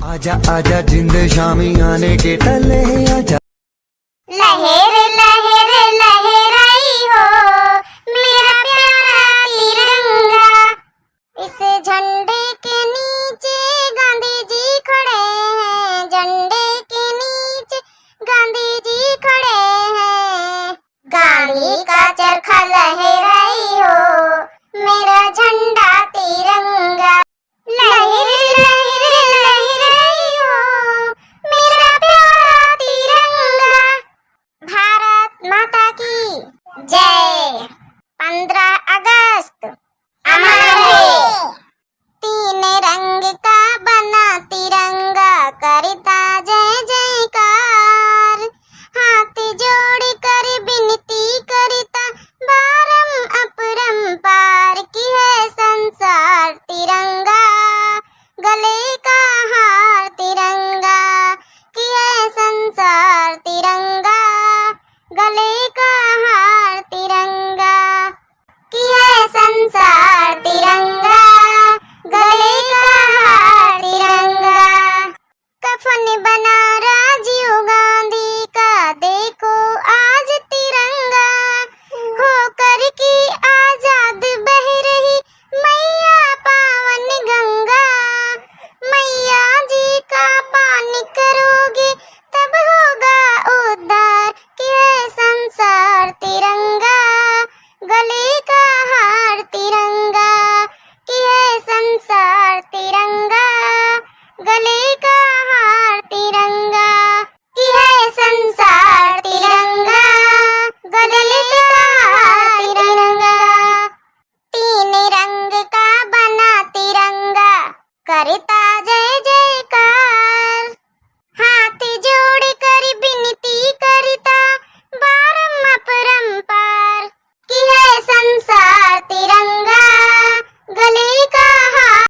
आजा आजा जिंद शामी आने के तले आजा। लहर लहर लहराई हो मेरा प्यारा तिरंगा, इस झंडे के नीचे गांधी जी खड़े हैं, झंडे के नीचे गांधी जी खड़े हैं। गांधी का चरखा लहरा